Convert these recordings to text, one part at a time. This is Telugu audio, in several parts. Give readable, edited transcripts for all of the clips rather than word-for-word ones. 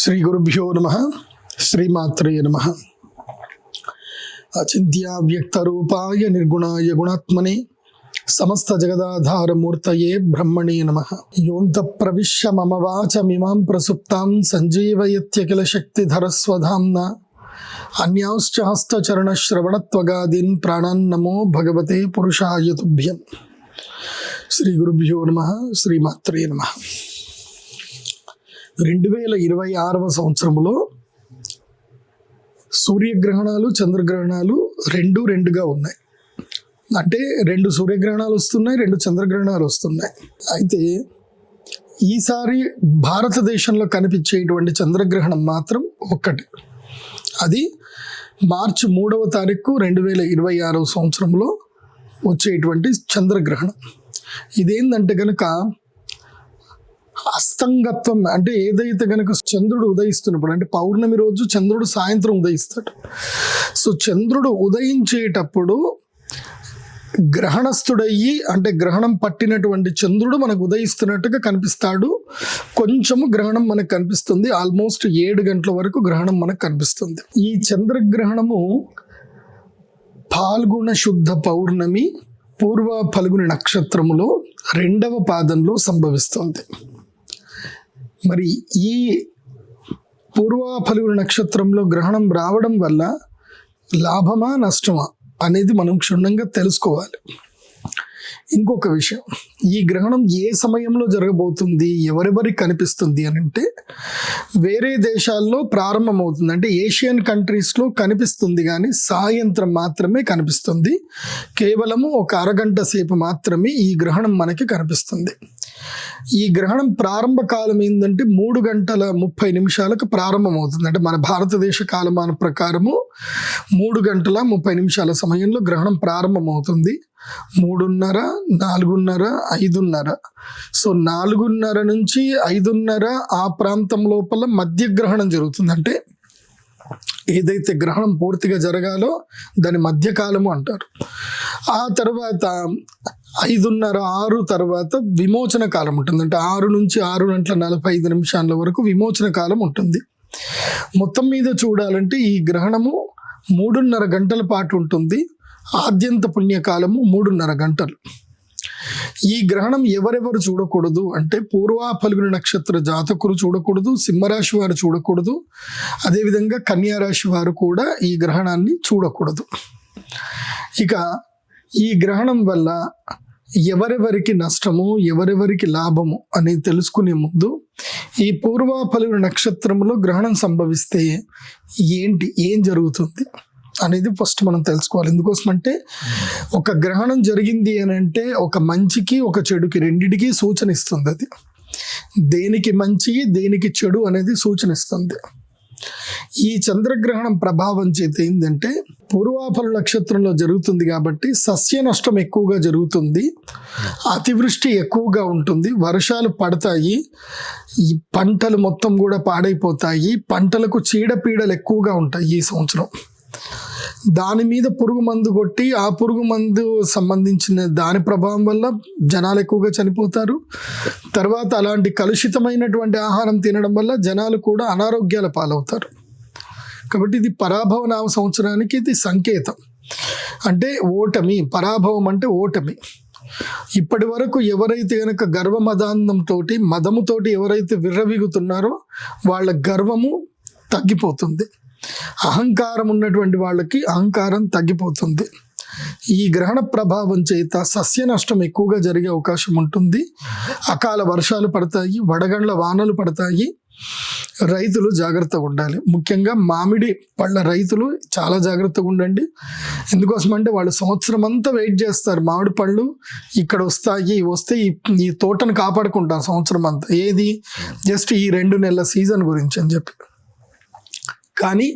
శ్రీ గురుభ్యో నమః. శ్రీమాత్రే నమః. అచింత్య వ్యక్త రూపాయ నిర్గుణాయ గుణాత్మనే సమస్త జగదాధారమూర్తయే బ్రహ్మణే నమః. యోంత ప్రవిశ్య మమ వాచమిమాం ప్రసుప్తాం సంజీవయత్యఖిల శక్తిధరస్వధామ్నా అన్యాంశ్చ హస్తచరణ శ్రవణత్వగాదీన్ ప్రాణాన్ నమో భగవతే పురుషాయ తుభ్యం. శ్రీ గురుభ్యో నమః. శ్రీమాత్రే నమః. 2026వ సంవత్సరంలో సూర్యగ్రహణాలు చంద్రగ్రహణాలు రెండుగా ఉన్నాయి. అంటే 2 సూర్యగ్రహణాలు వస్తున్నాయి, 2 చంద్రగ్రహణాలు వస్తున్నాయి. అయితే ఈసారి భారతదేశంలో కనిపించేటువంటి చంద్రగ్రహణం మాత్రం ఒక్కటి. అది మార్చి 3వ తారీఖు 2026వ సంవత్సరంలో వచ్చేటువంటి చంద్రగ్రహణం. ఇదేంటంటే కనుక అస్తంగత్వం, అంటే ఏదైతే కనుక చంద్రుడు ఉదయిస్తున్నప్పుడు, అంటే పౌర్ణమి రోజు చంద్రుడు సాయంత్రం ఉదయిస్తాడు. సో చంద్రుడు ఉదయించేటప్పుడు గ్రహణస్థుడయ్యి, అంటే గ్రహణం పట్టినటువంటి చంద్రుడు మనకు ఉదయిస్తున్నట్టుగా కనిపిస్తాడు. కొంచెము గ్రహణం మనకు కనిపిస్తుంది. ఆల్మోస్ట్ 7 గంటల వరకు గ్రహణం మనకు కనిపిస్తుంది. ఈ చంద్రగ్రహణము పాల్గొన శుద్ధ పౌర్ణమి పూర్వ ఫల్గుని నక్షత్రములో 2వ పాదంలో సంభవిస్తుంది. మరి ఈ పూర్వ ఫల్గుని నక్షత్రంలో గ్రహణం రావడం వల్ల లాభమా నష్టమా అనేది మనం క్షుణ్ణంగా తెలుసుకోవాలి. ఇంకొక విషయం, ఈ గ్రహణం ఏ సమయంలో జరగబోతుంది, ఎవరెవరికి కనిపిస్తుంది అని అంటే, వేరే దేశాల్లో ప్రారంభమవుతుంది. అంటే ఏషియన్ కంట్రీస్లో కనిపిస్తుంది, కానీ సాయంత్రం మాత్రమే కనిపిస్తుంది. కేవలము ఒక అరగంట సేపు మాత్రమే ఈ గ్రహణం మనకి కనిపిస్తుంది. ఈ గ్రహణం ప్రారంభ కాలం ఏంటంటే 3:30 ప్రారంభమవుతుంది. అంటే మన భారతదేశ కాలమాన ప్రకారము 3:30 సమయంలో గ్రహణం ప్రారంభమవుతుంది. 3:30, 4:30, 5:30. సో 4:30 నుంచి 5:30 ఆ ప్రాంతం లోపల మధ్య గ్రహణం జరుగుతుంది. అంటే ఏదైతే గ్రహణం పూర్తిగా జరగాలో దాని మధ్యకాలము అంటారు. ఆ తర్వాత 5:30, 6 తర్వాత విమోచన కాలం ఉంటుంది. అంటే 6 నుంచి 6:45 వరకు విమోచన కాలం ఉంటుంది. మొత్తం మీద చూడాలంటే ఈ గ్రహణము 3:30 గంటల పాటు ఉంటుంది. ఆద్యంత పుణ్యకాలము 3:30 గంటలు. ఈ గ్రహణం ఎవరెవరు చూడకూడదు అంటే, పూర్వ ఫల్గుని నక్షత్ర జాతకులు చూడకూడదు, సింహరాశి వారు చూడకూడదు, అదేవిధంగా కన్యారాశి వారు కూడా ఈ గ్రహణాన్ని చూడకూడదు. ఇక ఈ గ్రహణం వల్ల ఎవరెవరికి నష్టము, ఎవరెవరికి లాభము అనేది తెలుసుకునే ముందు, ఈ పూర్వ ఫల్గుని నక్షత్రంలో గ్రహణం సంభవిస్తే ఏం జరుగుతుంది అనేది ఫస్ట్ మనం తెలుసుకోవాలి. ఎందుకోసం అంటే, ఒక గ్రహణం జరిగింది అని అంటే ఒక మంచికి ఒక చెడుకి రెండిటికి సూచన ఇస్తుంది. అది దేనికి మంచి దేనికి చెడు అనేది సూచన ఇస్తుంది. ఈ చంద్రగ్రహణం ప్రభావం చేత ఏంటంటే, పూర్వాఫల నక్షత్రంలో జరుగుతుంది కాబట్టి సస్య నష్టం ఎక్కువగా జరుగుతుంది, అతివృష్టి ఎక్కువగా ఉంటుంది, వర్షాలు పడతాయి, ఈ పంటలు మొత్తం కూడా పాడైపోతాయి, పంటలకు చీడపీడలు ఎక్కువగా ఉంటాయి ఈ సంవత్సరం. దాని మీద పురుగు మందు కొట్టి ఆ పురుగు మందు సంబంధించిన దాని ప్రభావం వల్ల జనాలు ఎక్కువగా చనిపోతారు. తర్వాత అలాంటి కలుషితమైనటువంటి ఆహారం తినడం వల్ల జనాలు కూడా అనారోగ్యాల పాలవుతారు. కాబట్టి ఇది పరాభవ నామ సంవత్సరానికి ఇది సంకేతం. అంటే ఓటమి, పరాభవం అంటే ఓటమి. ఇప్పటి వరకు ఎవరైతే కనుక మదముతోటి ఎవరైతే విర్రవీగుతున్నారో వాళ్ళ గర్వము తగ్గిపోతుంది. అహంకారం ఉన్నటువంటి వాళ్ళకి అహంకారం తగ్గిపోతుంది. ఈ గ్రహణ ప్రభావం చేత సస్య నష్టం ఎక్కువగా జరిగే అవకాశం ఉంటుంది. అకాల వర్షాలు పడతాయి, వడగండ్ల వానలు పడతాయి. రైతులు జాగ్రత్తగా ఉండాలి. ముఖ్యంగా మామిడి పళ్ళ రైతులు చాలా జాగ్రత్తగా ఉండండి. ఎందుకోసం అంటే వాళ్ళు సంవత్సరం అంతా వెయిట్ చేస్తారు, మామిడి పళ్ళు ఇక్కడ వస్తే ఈ తోటను కాపాడుకుంటారు సంవత్సరం అంతా. ఏది జస్ట్ ఈ 2 నెలల సీజన్ గురించి అని చెప్పి. కానీ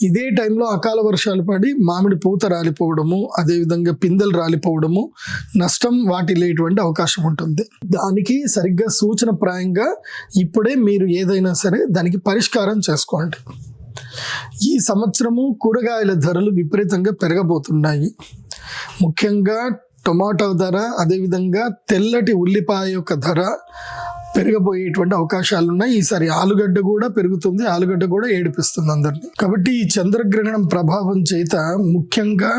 ఇదే టైంలో అకాల వర్షాలు పడి మామిడి పూత రాలిపోవడము, అదేవిధంగా పిందెలు రాలిపోవడము, నష్టం వాటిల్లేటువంటి అవకాశం ఉంటుంది. దానికి సరిగ్గా సూచన ప్రాయంగా ఇప్పుడే మీరు ఏదైనా సరే దానికి పరిష్కారం చేసుకోండి. ఈ సంవత్సరము కూరగాయల ధరలు విపరీతంగా పెరగబోతున్నాయి. ముఖ్యంగా టొమాటో ధర, అదేవిధంగా తెల్లటి ఉల్లిపాయ యొక్క ధర పెరగబోయేటువంటి అవకాశాలు ఉన్నాయి. ఈసారి ఆలుగడ్డ కూడా పెరుగుతుంది, ఆలుగడ్డ కూడా ఏడిపిస్తుంది అందరినీ. కాబట్టి ఈ చంద్రగ్రహణం ప్రభావం చేత ముఖ్యంగా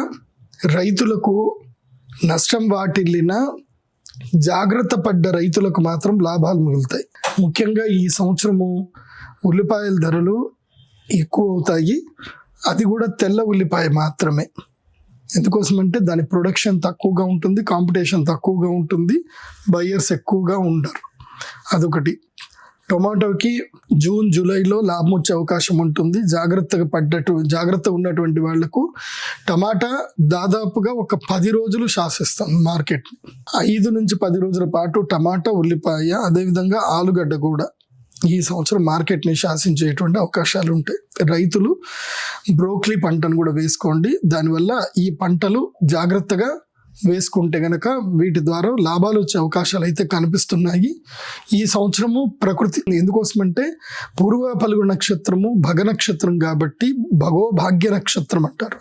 రైతులకు నష్టం వాటిల్లిన జాగ్రత్త పడ్డ రైతులకు మాత్రం లాభాలు మిగులుతాయి. ముఖ్యంగా ఈ సంవత్సరము ఉల్లిపాయల ధరలు ఎక్కువ అవుతాయి, అది కూడా తెల్ల ఉల్లిపాయ మాత్రమే. ఎందుకోసమంటే దాని ప్రొడక్షన్ తక్కువగా ఉంటుంది, కాంపిటీషన్ తక్కువగా ఉంటుంది, బయ్యర్స్ ఎక్కువగా ఉండరు. అదొకటి. టొమాటోకి జూన్ జూలైలో లాభం వచ్చే అవకాశం ఉంటుంది. జాగ్రత్త ఉన్నటువంటి వాళ్లకు టమాటా దాదాపుగా ఒక 10 రోజులు శాసిస్తాం మార్కెట్ని. 5 నుంచి 10 రోజుల పాటు టమాటా, ఉల్లిపాయ, అదేవిధంగా ఆలుగడ్డ కూడా ఈ సంవత్సరం మార్కెట్ని శాసించేటువంటి అవకాశాలు ఉంటాయి. రైతులు బ్రోక్లీ పంటను కూడా వేసుకోండి. దానివల్ల ఈ పంటలు జాగ్రత్తగా వేసుకుంటే గనక వీటి ద్వారా లాభాలు వచ్చే అవకాశాలు అయితే కనిపిస్తున్నాయి. ఈ సంవత్సరము ప్రకృతి ఎందుకోసమంటే పూర్వ ఫల్గు నక్షత్రము భగ నక్షత్రం కాబట్టి భాగ్య నక్షత్రం అంటారు.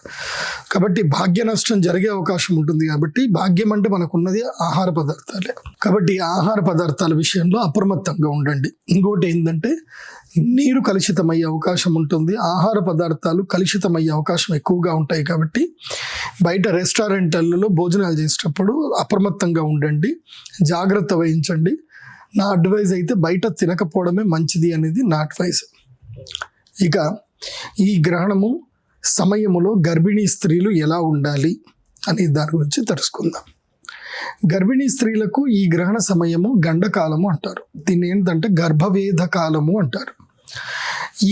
కాబట్టి భాగ్య నష్టం జరిగే అవకాశం ఉంటుంది. కాబట్టి భాగ్యం అంటే మనకున్నది ఆహార పదార్థాలే. కాబట్టి ఆహార పదార్థాల విషయంలో అప్రమత్తంగా ఉండండి. ఇంకోటి ఏంటంటే నీరు కలుషితమయ్యే అవకాశం ఉంటుంది, ఆహార పదార్థాలు కలుషితమయ్యే అవకాశం ఎక్కువగా ఉంటాయి. కాబట్టి బయట రెస్టారెంట్లలో భోజనాలు చేసేటప్పుడు అప్రమత్తంగా ఉండండి, జాగ్రత్త వహించండి. నా అడ్వైజ్ అయితే బయట తినకపోవడమే మంచిది అనేది నా అడ్వైజ్. ఇక ఈ గ్రహణము సమయములో గర్భిణీ స్త్రీలు ఎలా ఉండాలి అనే దాని గురించి తెలుసుకుందాం. గర్భిణీ స్త్రీలకు ఈ గ్రహణ సమయము గండకాలము అంటారు. దీన్ని ఏంటంటే గర్భవేద కాలము అంటారు.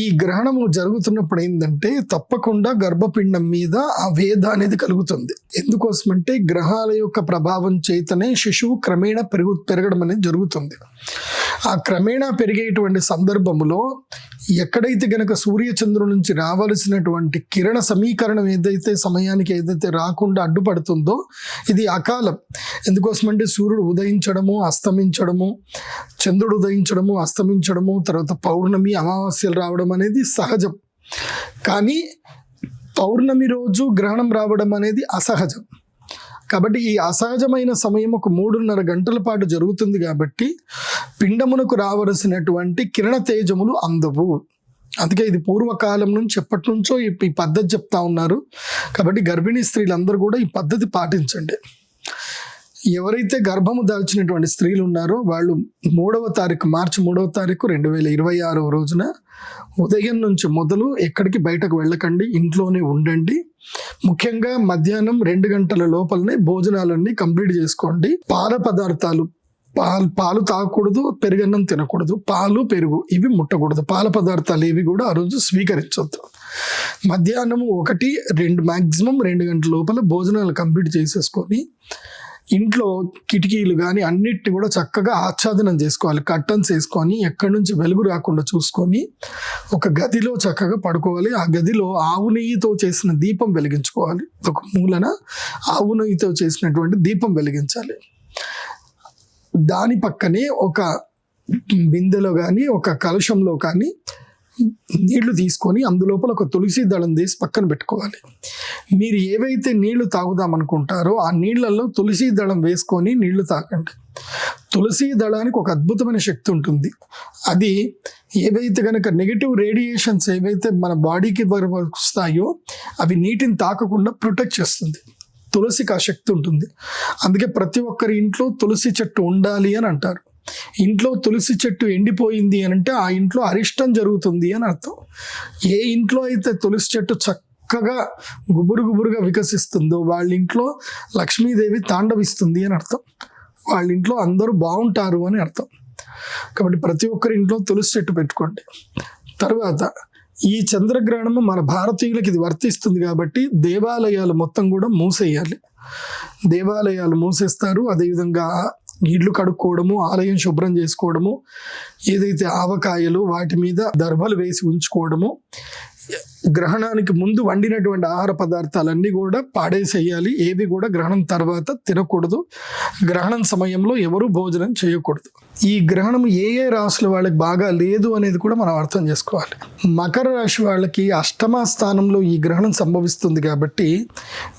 ఈ గ్రహణము జరుగుతున్నప్పుడు ఏంటంటే తప్పకుండా గర్భపిండం మీద ఆ వేద అనేది కలుగుతుంది. ఎందుకోసమంటే గ్రహాల యొక్క ప్రభావం చేతనే శిశువు క్రమేణా పెరగడం అనేది జరుగుతుంది. ఆ క్రమేణా పెరిగేటువంటి సందర్భంలో ఎక్కడైతే గనక సూర్యచంద్రుల నుంచి రావాల్సినటువంటి కిరణ సమీకరణం ఏదైతే రాకుండా అడ్డుపడుతుందో ఇది అకాలం. ఎందుకోసమంటే సూర్యుడు ఉదయించడము, అస్తమించడము, చంద్రుడు ఉదయించడము, అస్తమించడము, తర్వాత పౌర్ణమి, అమావాస్యలు రావడం అనేది సహజం. కానీ పౌర్ణమి రోజు గ్రహణం రావడం అనేది అసహజం. కాబట్టి ఈ అసహజమైన సమయం ఒక 3.5 గంటల పాటు జరుగుతుంది. కాబట్టి పిండమునకు రావలసినటువంటి కిరణ తేజములు అందవు. అందుకే ఇది పూర్వకాలం నుంచి ఎప్పటి నుంచో ఈ పద్ధతి చెప్తా ఉన్నారు. కాబట్టి గర్భిణీ స్త్రీలందరూ కూడా ఈ పద్ధతి పాటించండి. ఎవరైతే గర్భము దాల్చినటువంటి స్త్రీలు ఉన్నారో వాళ్ళు మార్చి 3వ తారీఖు 2026 రోజున ఉదయం నుంచి మొదలు ఎక్కడికి బయటకు వెళ్ళకండి, ఇంట్లోనే ఉండండి. ముఖ్యంగా మధ్యాహ్నం 2 గంటల లోపలనే భోజనాలన్నీ కంప్లీట్ చేసుకోండి. పాల పదార్థాలు పాలు తాగకూడదు, పెరుగన్నం తినకూడదు, పాలు పెరుగు ఇవి ముట్టకూడదు. పాల పదార్థాలు ఏవి కూడా ఆ రోజు స్వీకరించవద్దు. మధ్యాహ్నం 1-2 మ్యాక్సిమం 2 గంటల లోపల భోజనాలు కంప్లీట్ చేసేసుకొని ఇంట్లో కిటికీలు కానీ అన్నిటిని కూడా చక్కగా ఆచ్ఛాదనం చేసుకోవాలి. కర్టన్స్ వేసుకొని ఎక్కడి నుంచి వెలుగు రాకుండా చూసుకొని ఒక గదిలో చక్కగా పడుకోవాలి. ఆ గదిలో ఆవు నెయ్యితో చేసిన దీపం వెలిగించుకోవాలి. ఒక మూలన ఆవు నెయ్యితో చేసినటువంటి దీపం వెలిగించాలి. దాని పక్కనే ఒక బిందెలో కానీ ఒక కలశంలో కానీ నీళ్లు తీసుకొని అందులోపల ఒక తులసి దళం తీసి పక్కన పెట్టుకోవాలి. మీరు ఏవైతే నీళ్లు తాగుదామనుకుంటారో ఆ నీళ్లలో తులసి దళం వేసుకొని నీళ్లు తాగండి. తులసి దళానికి ఒక అద్భుతమైన శక్తి ఉంటుంది. అది ఏవైతే కనుక నెగిటివ్ రేడియేషన్స్ ఏవైతే మన బాడీకి వస్తాయో అవి నీటిని తాకకుండా ప్రొటెక్ట్ చేస్తుంది. తులసికి ఆ శక్తి ఉంటుంది. అందుకే ప్రతి ఒక్కరి ఇంట్లో తులసి చెట్టు ఉండాలి అని అంటారు. ఇంట్లో తులసి చెట్టు ఎండిపోయింది అని అంటే ఆ ఇంట్లో అరిష్టం జరుగుతుంది అని అర్థం. ఏ ఇంట్లో అయితే తులసి చెట్టు చక్కగా గుబురుగా వికసిస్తుందో వాళ్ళ ఇంట్లో లక్ష్మీదేవి తాండవిస్తుంది అని అర్థం. వాళ్ళ ఇంట్లో అందరూ బాగుంటారు అని అర్థం. కాబట్టి ప్రతి ఒక్కరి ఇంట్లో తులసి చెట్టు పెట్టుకోండి. తర్వాత ఈ చంద్రగ్రహణము మన భారతీయులకు ఇది వర్తిస్తుంది కాబట్టి దేవాలయాలు మొత్తం కూడా మూసేయాలి. దేవాలయాలు మూసేస్తారు. అదేవిధంగా ఇళ్ళు కడుక్కోవడము, ఆలయం శుభ్రం చేసుకోవడము, ఏదైతే ఆవకాయలు వాటి మీద దర్భలు వేసి ఉంచుకోవడము, గ్రహణానికి ముందు వండినటువంటి ఆహార పదార్థాలన్నీ కూడా పాడేసేయాలి. ఏవి కూడా గ్రహణం తర్వాత తినకూడదు. గ్రహణం సమయంలో ఎవరు భోజనం చేయకూడదు. ఈ గ్రహణం ఏ ఏ రాశుల వాళ్ళకి బాగా లేదు అనేది కూడా మనం అర్థం చేసుకోవాలి. మకర రాశి వాళ్ళకి అష్టమ స్థానంలో ఈ గ్రహణం సంభవిస్తుంది కాబట్టి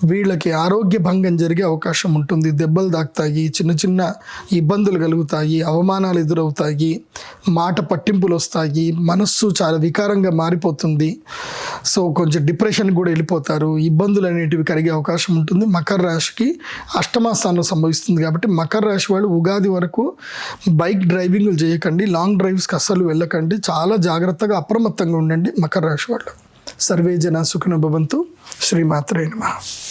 వీళ్ళకి ఆరోగ్య భంగం జరిగే అవకాశం ఉంటుంది. దెబ్బలు తాకుతాయి, చిన్న చిన్న ఇబ్బందులు కలుగుతాయి, అవమానాలు ఎదురవుతాయి, మాట పట్టింపులు వస్తాయి, మనస్సు చాలా వికారంగా మారిపోతుంది. సో కొంచెం డిప్రెషన్ కూడా వెళ్ళిపోతారు. ఇబ్బందులు అనేటివి కలిగే అవకాశం ఉంటుంది. మకర రాశికి అష్టమ స్థానం సంభవిస్తుంది కాబట్టి మకర రాశి వాళ్ళు ఉగాది వరకు బైక్ డ్రైవింగ్లు చేయకండి, లాంగ్ డ్రైవ్స్కి అస్సలు వెళ్ళకండి. చాలా జాగ్రత్తగా అప్రమత్తంగా ఉండండి మకర రాశి వాళ్ళు. సర్వే జన సుఖినో భవంతు. శ్రీమాత్రే నమః.